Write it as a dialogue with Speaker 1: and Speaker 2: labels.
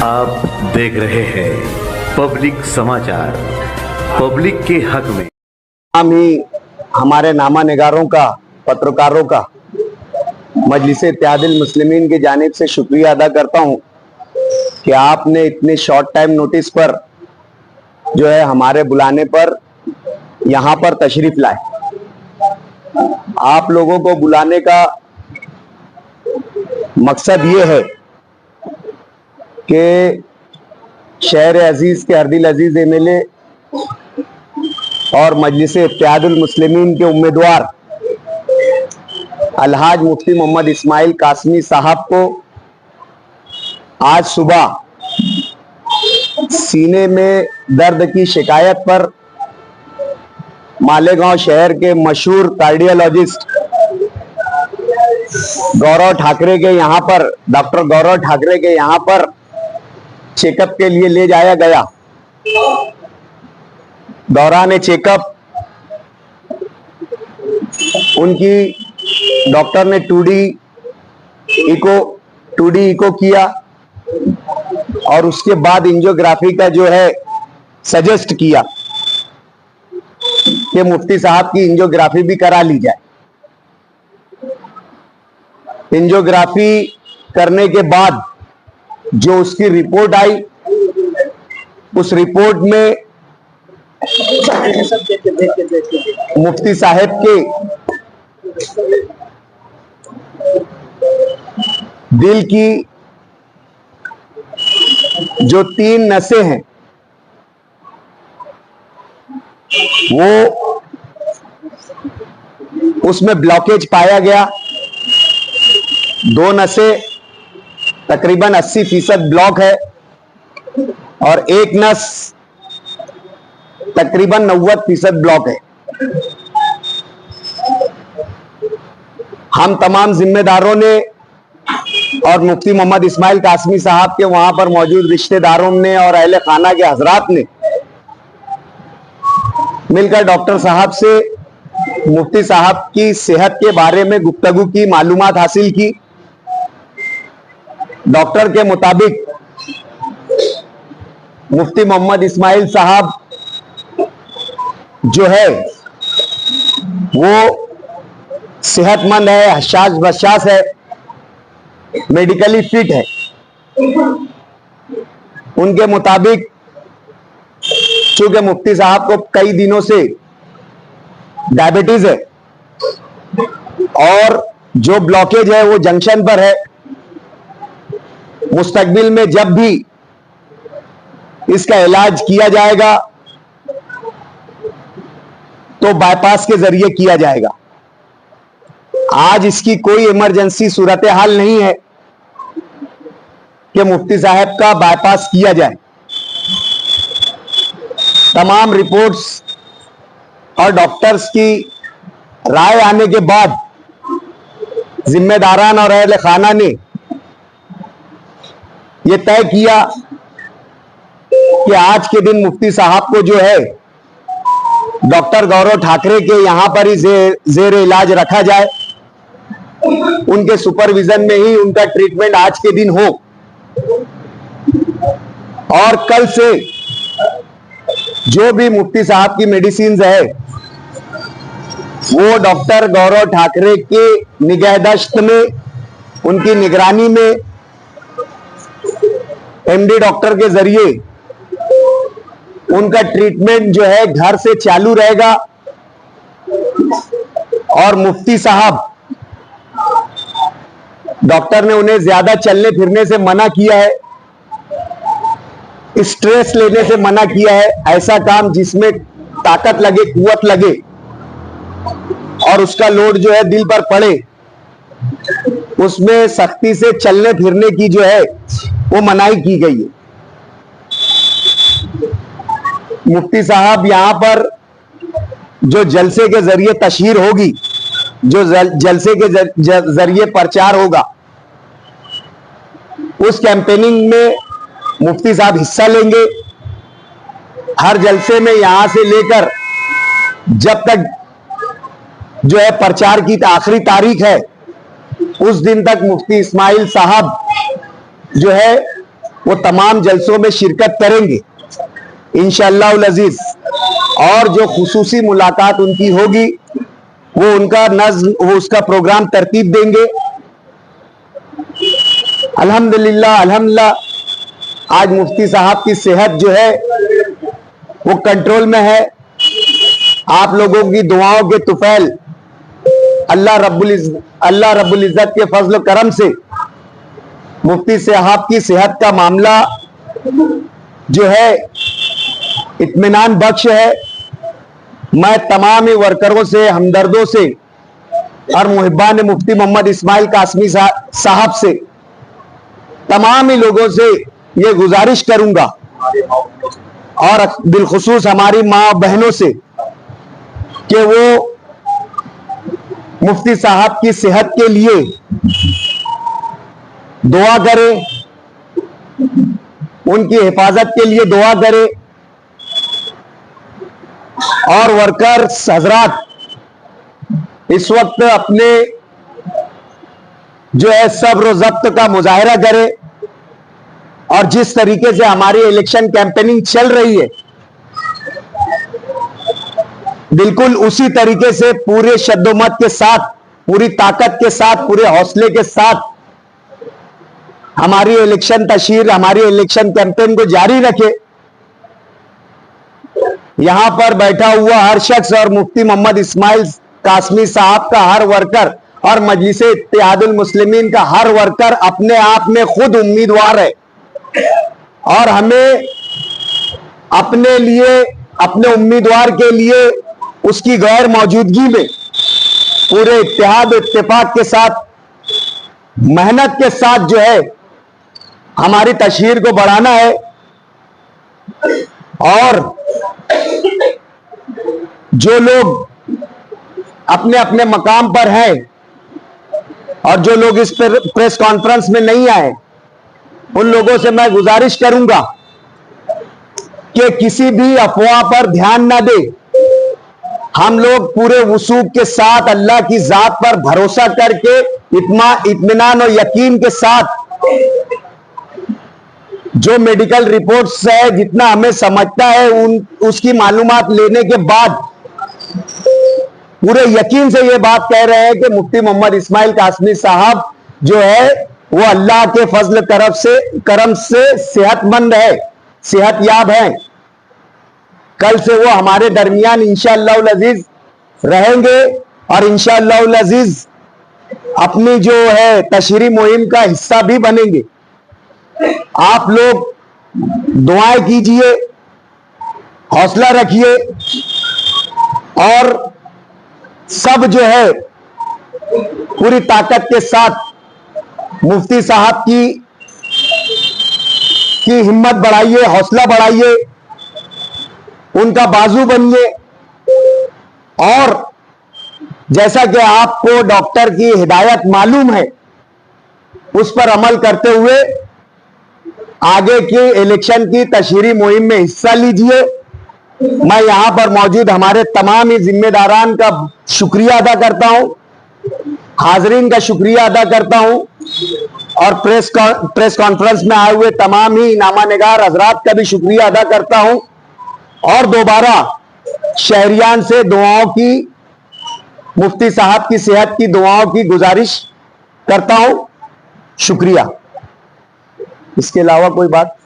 Speaker 1: आप देख रहे हैं पब्लिक समाचार, पब्लिक के हक में।
Speaker 2: हम ही हमारे नामा निगारों का, पत्रकारों का मजलिस इत्तेहादुल मुस्लिमीन की जानिब से शुक्रिया अदा करता हूं कि आपने इतने शॉर्ट टाइम नोटिस पर जो है हमारे बुलाने पर यहां पर तशरीफ लाए। आप लोगों को बुलाने का मकसद ये है कि शहर अजीज के अर्दिल अजीज एमएलए और मजलिस इत्तेहादुल मुस्लिमीन के उम्मीदवार अलहाज मुफ्ती मोहम्मद इस्माइल कासमी साहब को आज सुबह सीने में दर्द की शिकायत पर मालेगांव शहर के मशहूर कार्डियोलॉजिस्ट गौरव ठाकरे के यहां पर, डॉक्टर गौरव ठाकरे के यहां पर चेकअप के लिए ले जाया गया। दौरान चेकअप उनकी डॉक्टर ने 2D इको किया और उसके बाद एंजियोग्राफी का जो है सजेस्ट किया कि मुफ्ती साहब की एंजियोग्राफी भी करा ली जाए। एंजियोग्राफी करने के बाद जो उसकी रिपोर्ट आई, उस रिपोर्ट में मुफ्ती साहब के दिल की जो 3 नसें हैं वो उसमें ब्लॉकेज पाया गया। 2 नसें तकरीबन 80% ब्लॉक है और 1 नस तकरीबन 90% ब्लॉक है। हम तमाम जिम्मेदारों ने और मुफ्ती मोहम्मद इस्माइल कासमी साहब के वहां पर मौजूद रिश्तेदारों ने और अहले खाना के हजरात ने मिलकर डॉक्टर साहब से मुफ्ती साहब की सेहत के बारे में गुफ्तगू की, मालूमात हासिल की। डॉक्टर के मुताबिक मुफ्ती मोहम्मद इस्माइल साहब जो है वो सेहतमंद है, हशाश बशाश है, मेडिकली फिट है। उनके मुताबिक चूंकि मुफ्ती साहब को कई दिनों से डायबिटीज है और जो ब्लॉकेज है वो जंक्शन पर है, मुस्तकबिल में जब भी इसका इलाज किया जाएगा तो बाईपास के जरिए किया जाएगा। आज इसकी कोई इमरजेंसी सूरत हाल नहीं है कि मुफ्ती साहब का बाईपास किया जाए। तमाम रिपोर्ट्स और डॉक्टर्स की राय आने के बाद जिम्मेदारान और अहले खाना ने यह तय किया कि आज के दिन मुफ्ती साहब को जो है डॉक्टर गौरव ठाकरे के यहां पर ही जेर इलाज रखा जाए। उनके सुपरविजन में ही उनका ट्रीटमेंट आज के दिन हो और कल से जो भी मुफ्ती साहब की मेडिसिन है वो डॉक्टर गौरव ठाकरे के निगहदश्त में, उनकी निगरानी में एमडी डॉक्टर के जरिए उनका ट्रीटमेंट जो है घर से चालू रहेगा। और मुफ्ती साहब, डॉक्टर ने उन्हें ज्यादा चलने फिरने से मना किया है, स्ट्रेस लेने से मना किया है। ऐसा काम जिसमें ताकत लगे, कुव्वत लगे और उसका लोड जो है दिल पर पड़े, उसमें सख्ती से चलने फिरने की जो है वो मनाही की गई है। मुफ्ती साहब यहां पर जो जलसे के जरिए तशहीर होगी, जो जलसे के जरिए प्रचार होगा, उस कैंपेनिंग में मुफ्ती साहब हिस्सा लेंगे। हर जलसे में यहां से लेकर जब तक जो है प्रचार की आखिरी तारीख है उस दिन तक मुफ्ती इस्माइल साहब जो है वो तमाम जलसों में शिरकत करेंगे इंशाअल्लाह अजीज। और जो खुसूसी मुलाकात उनकी होगी वो उनका नज्म, वो उसका प्रोग्राम तरतीब देंगे। अल्हम्दुलिल्लाह अल्हम्दुलिल्लाह आज मुफ्ती साहब की सेहत जो है वो कंट्रोल में है। आप लोगों की दुआओं के तुफैल अल्लाह रब्बुल इज्जत के फजल करम से मुफ्ती साहब की सेहत का मामला जो है इत्मीनान बख्श है। मैं तमाम ही वर्करों से, हमदर्दों से और मुहिब्बान मुफ्ती मोहम्मद इस्माइल कासमी साहब से, तमाम ही लोगों से ये गुजारिश करूंगा और बिलखुसूस हमारी माँ बहनों से कि वो मुफ्ती साहब की सेहत के लिए दुआ करें, उनकी हिफाजत के लिए दुआ करें। और वर्कर्स हजरात इस वक्त अपने जो है सब्र और ज़ब्त का मुजाहिरा करें और जिस तरीके से हमारी इलेक्शन कैंपेनिंग चल रही है बिल्कुल उसी तरीके से पूरे शद्दोमत के साथ, पूरी ताकत के साथ, पूरे हौसले के साथ हमारी इलेक्शन तशहीर, हमारी इलेक्शन कैंपेन को जारी रखे। यहां पर बैठा हुआ हर शख्स और मुफ्ती मोहम्मद इस्माइल कासमी साहब का हर वर्कर और मजलिसे इत्तेहादुल मुस्लिमीन का हर वर्कर अपने आप में खुद उम्मीदवार है और हमें अपने लिए, अपने उम्मीदवार के लिए उसकी गैर मौजूदगी में पूरे इत्तेहाद इत्तेफाक के साथ, मेहनत के साथ जो है हमारी तशहीर को बढ़ाना है। और जो लोग अपने अपने मकाम पर हैं और जो लोग इस प्रेस कॉन्फ्रेंस में नहीं आए, उन लोगों से मैं गुजारिश करूंगा कि किसी भी अफवाह पर ध्यान ना दे। हम लोग पूरे वसूख के साथ अल्लाह की जात पर भरोसा करके इत्मीनान और यकीन के साथ जो मेडिकल रिपोर्ट्स है, जितना हमें समझता है उसकी मालूमात लेने के बाद पूरे यकीन से ये बात कह रहे हैं कि मुफ्ती मोहम्मद इस्माइल कासमी साहब जो है वो अल्लाह के फजल करम से सेहतमंद है, सेहतयाब है। कल से वो हमारे दरमियान इंशाअल्लाह अजीज रहेंगे और इंशाअल्लाह अजीज अपनी जो है तशहीरी मुहिम का हिस्सा भी बनेंगे। आप लोग दुआएं कीजिए, हौसला रखिए और सब जो है पूरी ताकत के साथ मुफ्ती साहब की हिम्मत बढ़ाइए, हौसला बढ़ाइए, उनका बाजू बनिए। और जैसा कि आपको डॉक्टर की हिदायत मालूम है उस पर अमल करते हुए आगे की इलेक्शन की तशहीरी मुहिम में हिस्सा लीजिए। मैं यहां पर मौजूद हमारे तमाम ही जिम्मेदारान का शुक्रिया अदा करता हूं, हाजरीन का शुक्रिया अदा करता हूं और प्रेस कॉन्फ्रेंस में आए हुए तमाम ही नामानिगार हजरात का भी शुक्रिया अदा करता हूं और दोबारा शहरियान से दुआओं की, मुफ्ती साहब की सेहत की दुआओं की गुजारिश करता हूं। शुक्रिया। इसके अलावा कोई बात?